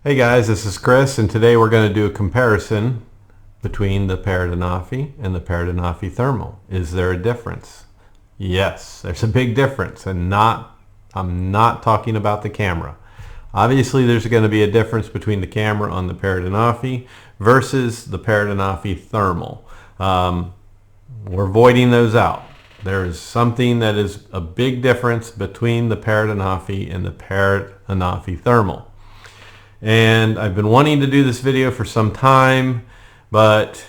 Hey guys, this is Chris, and today we're going to do a comparison between the Parrot Anafi and the Parrot Anafi Thermal. Is there a difference? Yes, there's a big difference, and I'm not talking about the camera. Obviously, there's going to be a difference between the camera on the Parrot Anafi versus the Parrot Anafi Thermal. We're voiding those out. There is something that is a big difference between the Parrot Anafi and the Parrot Anafi Thermal. And I've been wanting to do this video for some time, but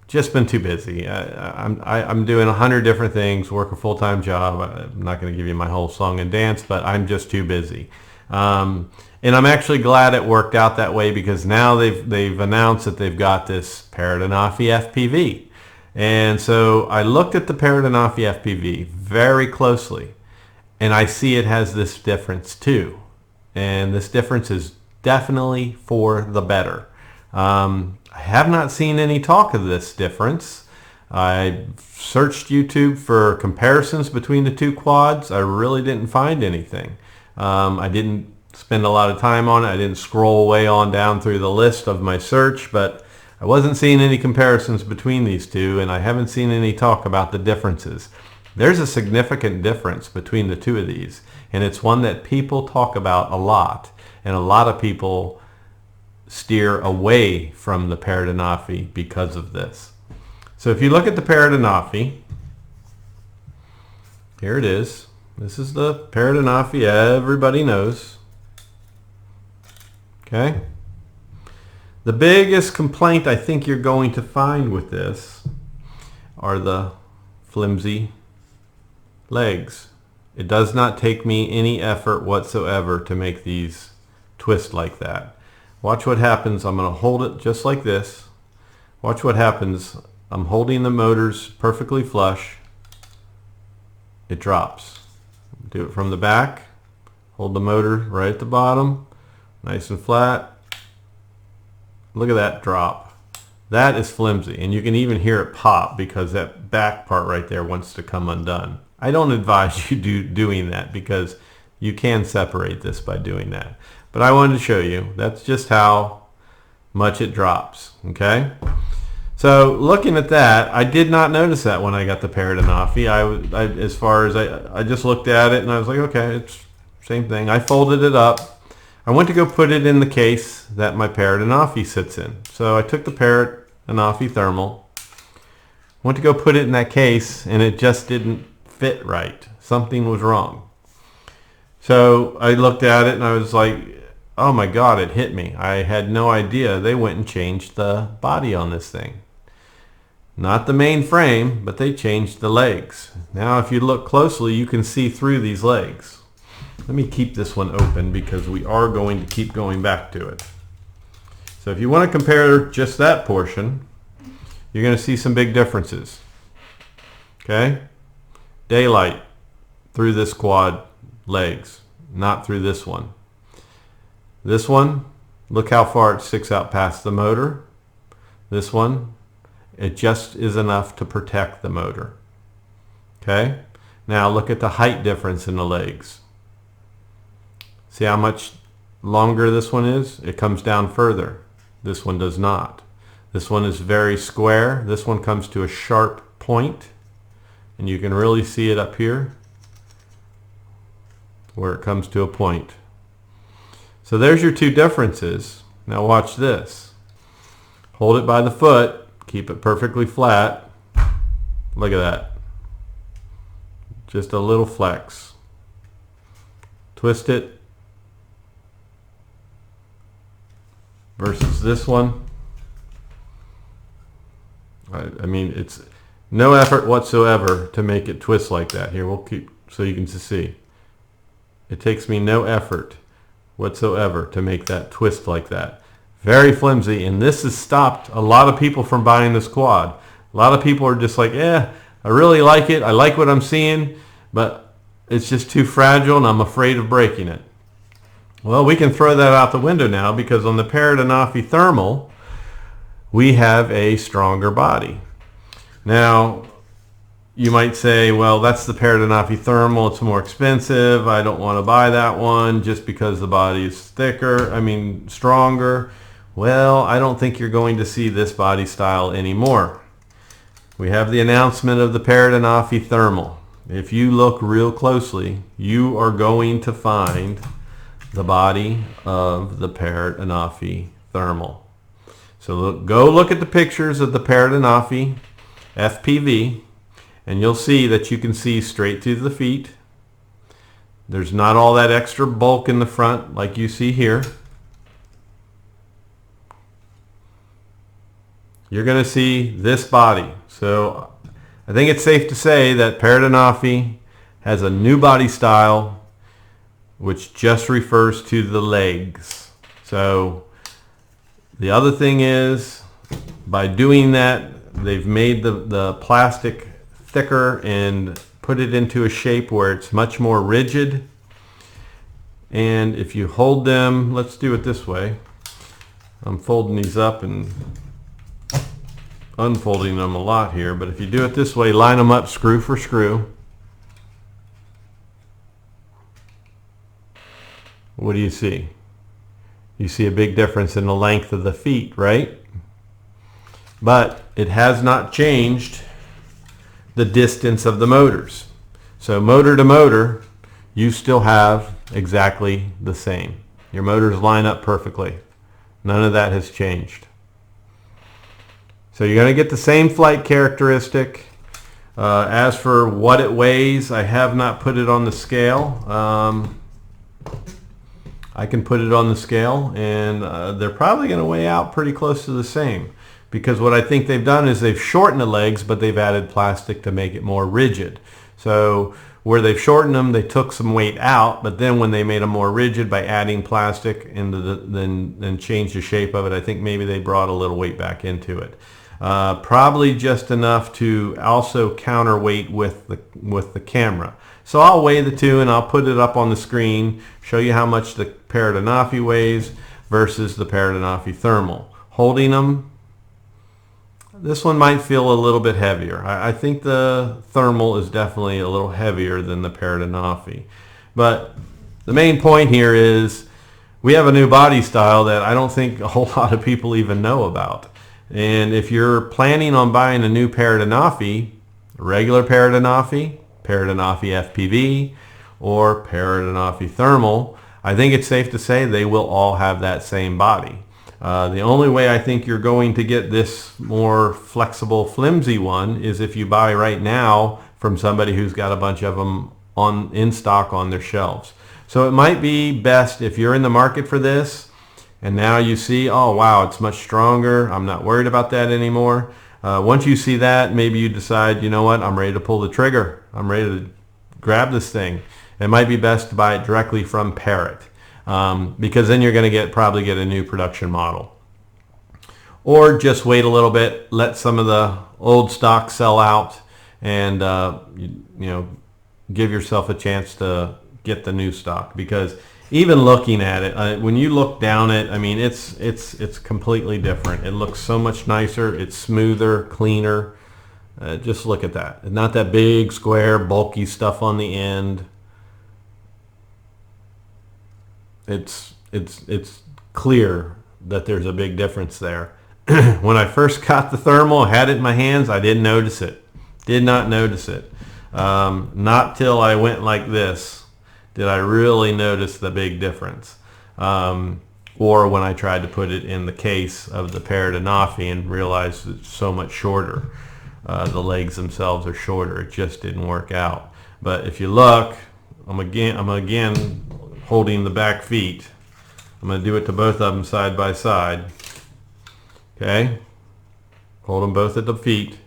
just been too busy. I'm doing 100 different things, work a full-time job. I'm not going to give you my whole song and dance, but I'm just too busy. And I'm actually glad it worked out that way, because now they've announced that they've got this Parrot Anafi FPV. And so I looked at the Parrot Anafi FPV very closely, and I see it has this difference too. And this difference is definitely for the better. I have not seen any talk of this difference. I searched YouTube for comparisons between the two quads. I really didn't find anything. I didn't spend a lot of time on it. I didn't scroll way on down through the list of my search, but I wasn't seeing any comparisons between these two, and I haven't seen any talk about the differences. There's a significant difference between the two of these, and it's one that people talk about a lot, and a lot of people steer away from the Parrot Anafi because of this. So if you look at the Parrot Anafi, here it is. This is the Parrot Anafi everybody knows. Okay? The biggest complaint I think you're going to find with this are the flimsy legs. It does not take me any effort whatsoever to make these twist like that. Watch what happens. I'm going to hold it just like this. Watch what happens. I'm holding the motors perfectly flush. It drops. Do it from the back. Hold the motor right at the bottom, nice and flat. Look at that drop. That is flimsy, and you can even hear it pop because that back part right there wants to come undone. I don't advise you doing that, because you can separate this by doing that. But I wanted to show you that's just how much it drops. Okay? So looking at that, I did not notice that when I got the Parrot Anafi. I just looked at it and I was like, okay, it's same thing. I folded it up. I went to go put it in the case that my Parrot Anafi sits in. So I took the Parrot Anafi Thermal, went to go put it in that case, and it just didn't fit right. Something was wrong. So I looked at it and I was like, oh my God, it hit me. I had no idea they went and changed the body on this thing. Not the main frame, but they changed the legs. Now if you look closely, you can see through these legs. Let me keep this one open because we are going to keep going back to it. So if you want to compare just that portion, you're going to see some big differences. Okay? Daylight through this quad legs, not through this one. This one, look how far it sticks out past the motor. This one, it just is enough to protect the motor. Okay? Now look at the height difference in the legs. See how much longer this one is? It comes down further. This one does not. This one is very square. This one comes to a sharp point. And you can really see it up here where it comes to a point. So there's your two differences. Now watch this. Hold it by the foot. Keep it perfectly flat. Look at that. Just a little flex. Twist it. Versus this one. I mean, it's no effort whatsoever to make it twist like that. Here, we'll keep so you can see. It takes me no effort whatsoever to make that twist like that. Very flimsy, and this has stopped a lot of people from buying this quad. A lot of people are just like, I really like it. I like what I'm seeing, but it's just too fragile and I'm afraid of breaking it. Well, we can throw that out the window now, because on the Parrot Anafi Thermal, we have a stronger body. Now, you might say, well, that's the Parrot Anafi thermal. It's more expensive. I don't want to buy that one just because the body is stronger. Well, I don't think you're going to see this body style anymore. We have the announcement of the Parrot Anafi thermal. If you look real closely, you are going to find the body of the Parrot Anafi thermal. So go look at the pictures of the Parrot Anafi FPV, and you'll see that you can see straight through the feet. There's not all that extra bulk in the front like you see here. You're going to see this body. So I think it's safe to say that Parrot Anafi has a new body style which just refers to the legs. So the other thing is, by doing that, they've made the plastic thicker and put it into a shape where it's much more rigid. And if you hold them, let's do it this way. I'm folding these up and unfolding them a lot here, but if you do it this way, line them up screw for screw. What do you see? You see a big difference in the length of the feet, right? But it has not changed the distance of the motors. So motor to motor, you still have exactly the same. Your motors line up perfectly. None of that has changed. So you're going to get the same flight characteristic. As for what it weighs, I have not put it on the scale. I can put it on the scale, and they're probably going to weigh out pretty close to the same, because what I think they've done is they've shortened the legs, but they've added plastic to make it more rigid. So where they've shortened them, they took some weight out, but then when they made them more rigid by adding plastic into then changed the shape of it, I think maybe they brought a little weight back into it. Probably just enough to also counterweight with the camera. So I'll weigh the two and I'll put it up on the screen, show you how much the Parrot Anafi weighs versus the Parrot Anafi thermal. Holding them, this one might feel a little bit heavier. I think the thermal is definitely a little heavier than the Parrot Anafi. But the main point here is we have a new body style that I don't think a whole lot of people even know about. And if you're planning on buying a new Parrot Anafi, regular Parrot Anafi FPV, or Parrot Anafi thermal, I think it's safe to say they will all have that same body. The only way I think you're going to get this more flexible, flimsy one is if you buy right now from somebody who's got a bunch of them in stock on their shelves. So it might be best if you're in the market for this, and now you see, oh wow, it's much stronger, I'm not worried about that anymore. Once you see that, maybe you decide, you know what, I'm ready to pull the trigger. I'm ready to grab this thing. It might be best to buy it directly from Parrot, because then you're going to probably get a new production model. Or just wait a little bit, let some of the old stock sell out, and give yourself a chance to get the new stock. Because even looking at it, when you look down it, I mean, it's completely different. It looks so much nicer. It's smoother, cleaner. Just look at that. Not that big, square, bulky stuff on the end. It's clear that there's a big difference there. When I first got the thermal, had it in my hands, I didn't notice it. Did not notice it. Not till I went like this did I really notice the big difference. Or when I tried to put it in the case of the Parrot Anafi and realized it's so much shorter. The legs themselves are shorter. It just didn't work out. But if you look, I'm again holding the back feet. I'm going to do it to both of them side by side. Okay? Hold them both at the feet.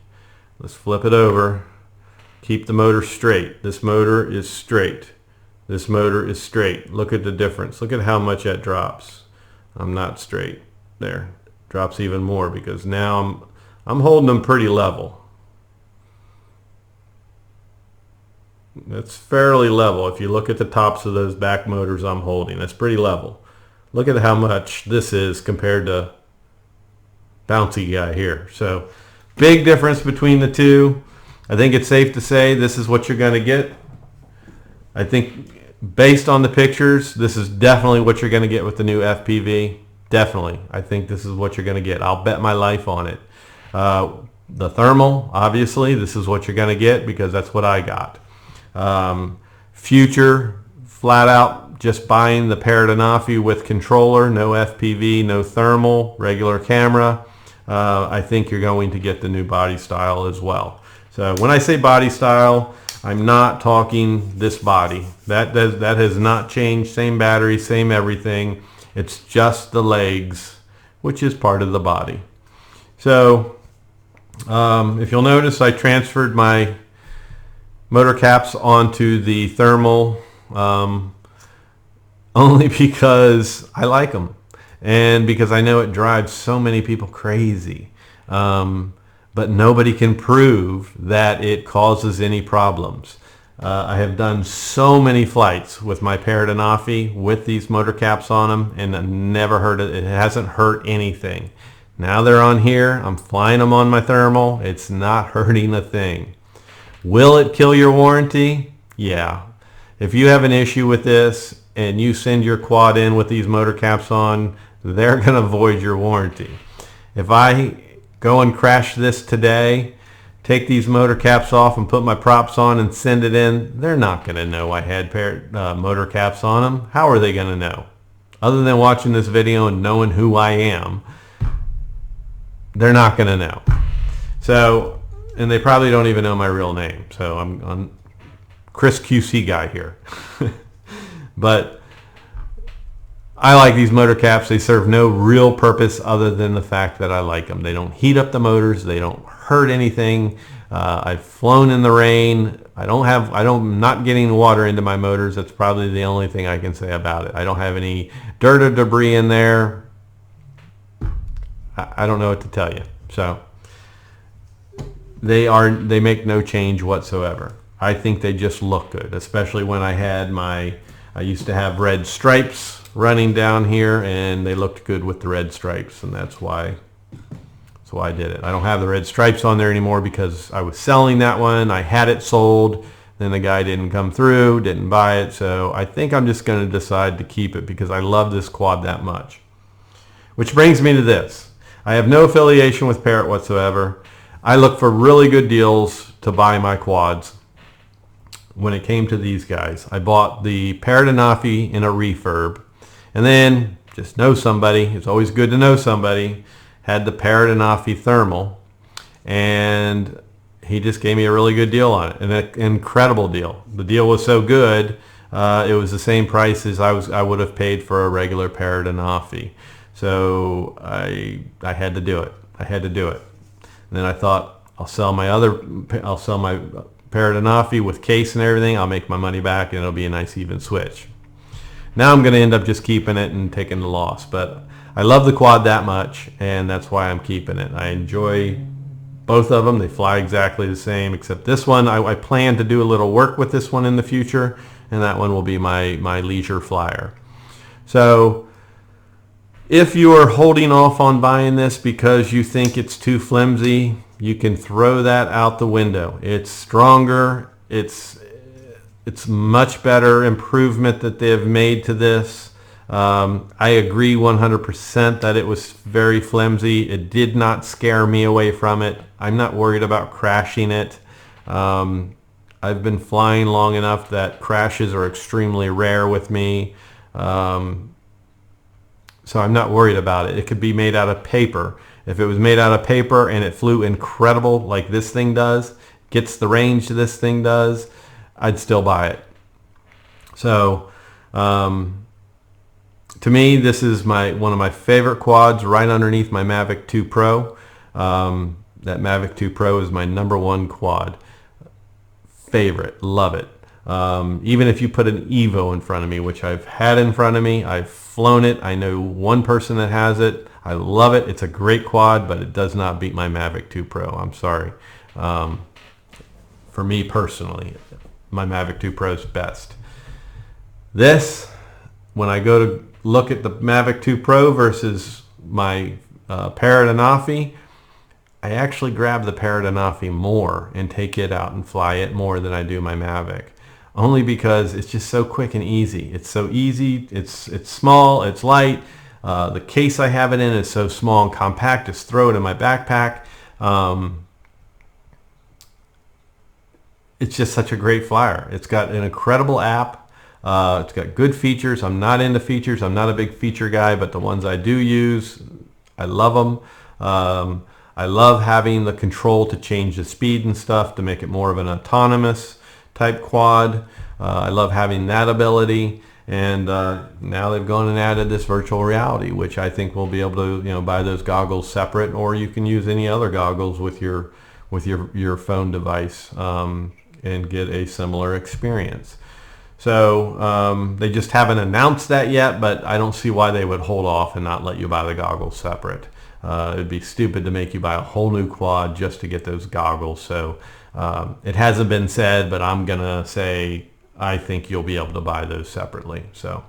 Let's flip it over. Keep the motor straight. This motor is straight. This motor is straight. Look at the difference. Look at how much that drops. I'm not straight. There. Drops even more because now I'm holding them pretty level. That's fairly level. If you look at the tops of those back motors I'm holding, that's pretty level. Look at how much this is compared to bouncy guy here. So big difference between the two. I think it's safe to say this is what you're going to get. I think based on the pictures, this is definitely what you're going to get with the new FPV. Definitely. I think this is what you're going to get. I'll bet my life on it. The thermal, obviously, this is what you're going to get because that's what I got. Future, flat out, just buying the Parrot Anafi with controller, no FPV, no thermal, regular camera. I think you're going to get the new body style as well. So when I say body style, I'm not talking this body. That has not changed. Same battery, same everything. It's just the legs, which is part of the body. So if you'll notice, I transferred my motor caps onto the thermal only because I like them and because I know it drives so many people crazy. But nobody can prove that it causes any problems. I have done so many flights with my Parrot Anafi with these motor caps on them, and I never heard it. It hasn't hurt anything. Now they're on here. I'm flying them on my thermal. It's not hurting a thing. Will it kill your warranty? Yeah. If you have an issue with this and you send your quad in with these motor caps on, they're going to void your warranty. If I go and crash this today, take these motor caps off and put my props on and send it in, they're not going to know I had motor caps on them. How are they going to know? Other than watching this video and knowing who I am, they're not going to know. So, and they probably don't even know my real name. So I'm Chris QC guy here. But I like these motor caps. They serve no real purpose other than the fact that I like them. They don't heat up the motors. They don't hurt anything. I've flown in the rain. I'm not getting water into my motors. That's probably the only thing I can say about it. I don't have any dirt or debris in there. I don't know what to tell you. So they make no change whatsoever. I think they just look good, especially when I used to have red stripes running down here, and they looked good with the red stripes, and that's why I did it. I don't have the red stripes on there anymore because I was selling that one. I had it sold, then the guy didn't come through, didn't buy it, so I think I'm just going to decide to keep it because I love this quad that much. Which brings me to this. I have no affiliation with Parrot whatsoever. I look for really good deals to buy my quads. When it came to these guys, I bought the Parrot Anafi in a refurb, and then just know somebody. It's always good to know somebody. Had the Parrot Anafi thermal, and he just gave me a really good deal on it, an incredible deal. The deal was so good, it was the same price as I would have paid for a regular Parrot Anafi. So I had to do it. I had to do it. And then I thought I'll sell my Parrot Anafi with case and everything. I'll make my money back and it'll be a nice even switch. Now I'm going to end up just keeping it and taking the loss. But I love the quad that much, and that's why I'm keeping it. I enjoy both of them. They fly exactly the same, except this one, I plan to do a little work with this one in the future, and that one will be my leisure flyer. So if you are holding off on buying this because you think it's too flimsy, you can throw that out the window. It's stronger. It's much better improvement that they have made to this. I agree 100% that it was very flimsy. It did not scare me away from it. I'm not worried about crashing it. I've been flying long enough that crashes are extremely rare with me. So I'm not worried about it. It could be made out of paper. If it was made out of paper and it flew incredible like this thing does, gets the range this thing does, I'd still buy it. So to me, this is one of my favorite quads right underneath my Mavic 2 Pro. That Mavic 2 Pro is my #1 quad. Favorite. Love it. Even if you put an Evo in front of me, which I've had in front of me, I've flown it. I know one person that has it. I love it. It's a great quad, but it does not beat my Mavic 2 Pro. I'm sorry. For me personally, my Mavic 2 Pro is best. This, when I go to look at the Mavic 2 Pro versus my Parrot Anafi, I actually grab the Parrot Anafi more and take it out and fly it more than I do my Mavic. Only because it's just so quick and easy. It's so easy. It's small. It's light. The case I have it in is so small and compact. Just throw it in my backpack. It's just such a great flyer. It's got an incredible app. It's got good features. I'm not into features. I'm not a big feature guy, but the ones I do use, I love them. I love having the control to change the speed and stuff to make it more of an autonomous type quad. I love having that ability. And now they've gone and added this virtual reality, which I think we'll be able to, buy those goggles separate, or you can use any other goggles with your phone device and get a similar experience. So they just haven't announced that yet, but I don't see why they would hold off and not let you buy the goggles separate. It'd be stupid to make you buy a whole new quad just to get those goggles. So it hasn't been said, but I'm gonna say I think you'll be able to buy those separately. So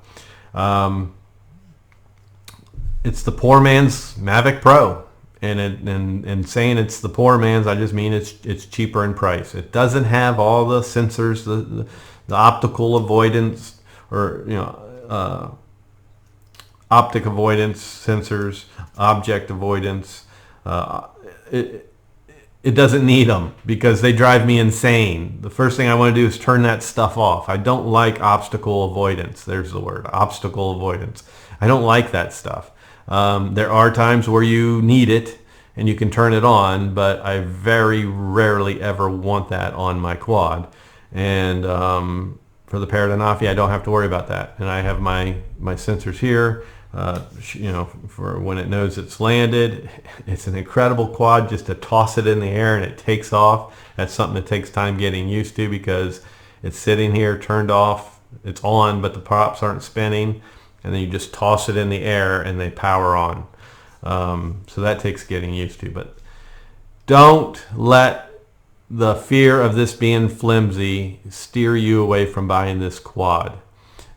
it's the poor man's Mavic Pro, and saying it's the poor man's, I just mean it's cheaper in price. It doesn't have all the sensors, the optical avoidance, or optic avoidance sensors, object avoidance. It doesn't need them because they drive me insane. The first thing I want to do is turn that stuff off. I don't like obstacle avoidance. There's the word, obstacle avoidance. I don't like that stuff. There are times where you need it and you can turn it on, but I very rarely ever want that on my quad. And for the Parrot Anafi, I don't have to worry about that. And I have my sensors here. For when it knows it's landed. It's an incredible quad just to toss it in the air and it takes off. That's something that takes time getting used to because it's sitting here turned off. It's on, but the props aren't spinning. And then you just toss it in the air and they power on. So that takes getting used to. But don't let the fear of this being flimsy steer you away from buying this quad.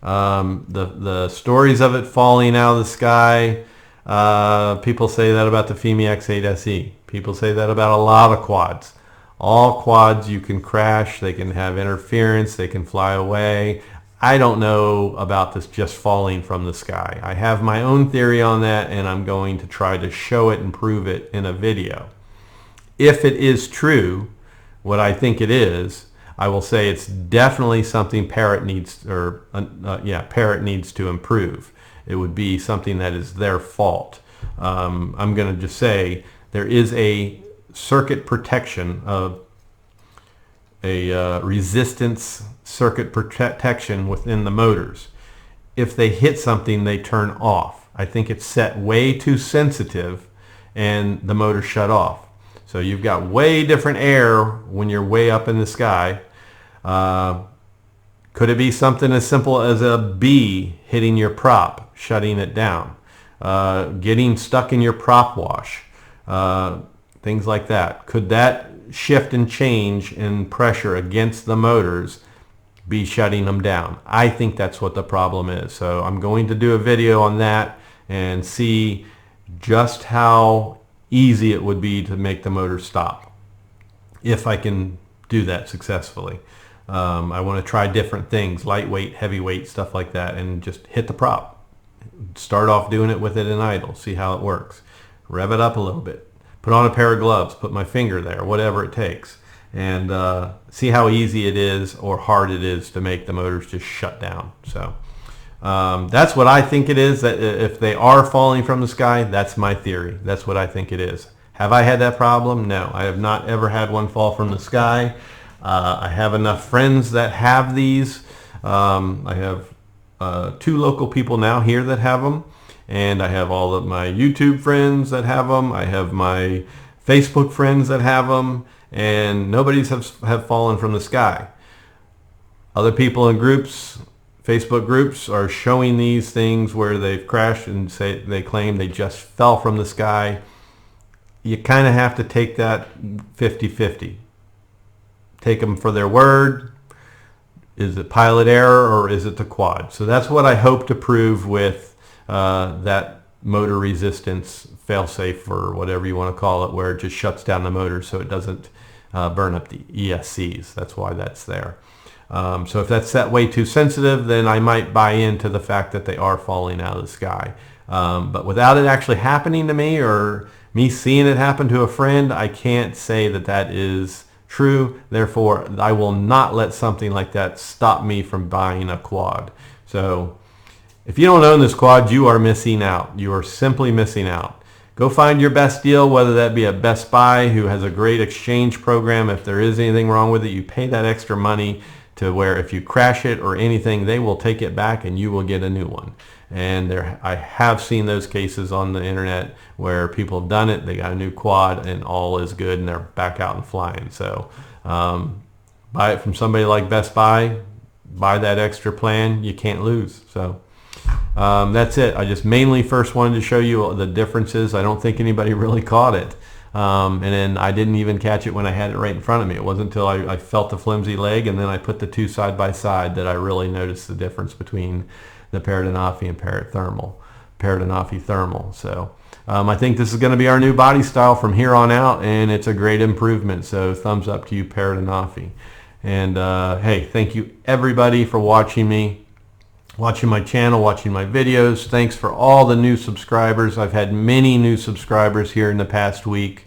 The stories of it falling out of the sky, people say that about the Fimi X8 SE. People say that about a lot of quads. All quads you can crash, they can have interference, they can fly away. I don't know about this just falling from the sky. I have my own theory on that, and I'm going to try to show it and prove it in a video. If it is true, what I think it is, I will say it's definitely something Parrot needs, Parrot needs to improve. It would be something that is their fault. I'm going to just say there is a circuit protection of a resistance circuit protection within the motors. If they hit something, they turn off. I think it's set way too sensitive and the motor shut off. So you've got way different air when you're way up in the sky. Could it be something as simple as a bee hitting your prop, shutting it down? Getting stuck in your prop wash? Things like that. Could that shift and change in pressure against the motors be shutting them down? I think that's what the problem is. So I'm going to do a video on that and see just how easy it would be to make the motor stop if I can do that successfully. I want to try different things, lightweight, heavyweight, stuff like that, and just hit the prop. Start off doing it with it in idle, see how it works. Rev it up a little bit. Put on a pair of gloves, put my finger there, whatever it takes, and see how easy it is or hard it is to make the motors just shut down. So that's what I think it is, that if they are falling from the sky, that's my theory. That's what I think it is. Have I had that problem? No, I have not ever had one fall from the sky. I have enough friends that have these. I have 2 local people now here that have them, and I have all of my YouTube friends that have them. I have my Facebook friends that have them, and nobody's have fallen from the sky. Other people in groups, Facebook groups, are showing these things where they've crashed and say they claim they just fell from the sky. You kind of have to take that 50-50. Take them for their word. Is it pilot error or is it the quad? So that's what I hope to prove with that motor resistance failsafe, or whatever you want to call it, where it just shuts down the motor so it doesn't burn up the ESCs. That's why that's there. So if that's that way too sensitive, then I might buy into the fact that they are falling out of the sky. But without it actually happening to me, or me seeing it happen to a friend, I can't say that that is true. Therefore, I will not let something like that stop me from buying a quad. So if you don't own this quad, you are missing out. You are simply missing out. Go find your best deal, whether that be at Best Buy, who has a great exchange program. If there is anything wrong with it, you pay that extra money to where if you crash it or anything, they will take it back and you will get a new one. And I have seen those cases on the internet where people have done it. They got a new quad and all is good and they're back out and flying. So buy it from somebody like Best Buy. Buy that extra plan. You can't lose. So that's it. I just mainly first wanted to show you the differences. I don't think anybody really caught it. And then I didn't even catch it when I had it right in front of me. It wasn't until I felt the flimsy leg and then I put the two side by side that I really noticed the difference between the Parrot Anafi and Parrot Anafi Thermal. So I think this is going to be our new body style from here on out, and it's a great improvement. So thumbs up to you, Parrot Anafi. And hey, thank you everybody for watching my channel, watching my videos. Thanks for all the new subscribers. I've had many new subscribers here in the past week.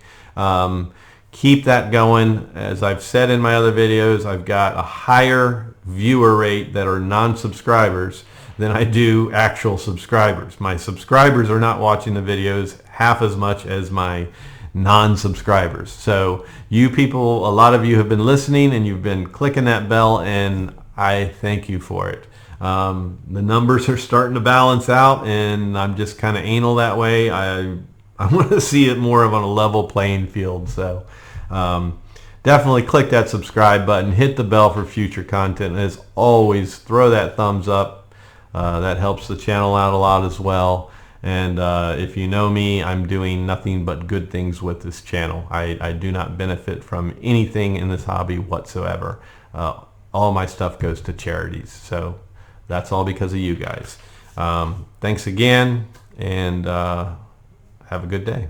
Keep that going. As I've said in my other videos, I've got a higher viewer rate that are non-subscribers than I do actual subscribers. My subscribers are not watching the videos half as much as my non-subscribers. So you people, a lot of you have been listening and you've been clicking that bell, and I thank you for it. The numbers are starting to balance out, and I'm just kind of anal that way. I want to see it more of on a level playing field. So definitely click that subscribe button, hit the bell for future content, and as always, throw that thumbs up. That helps the channel out a lot as well. And if you know me, I'm doing nothing but good things with this channel. I do not benefit from anything in this hobby whatsoever. All my stuff goes to charities. So that's all because of you guys. Thanks again, and have a good day.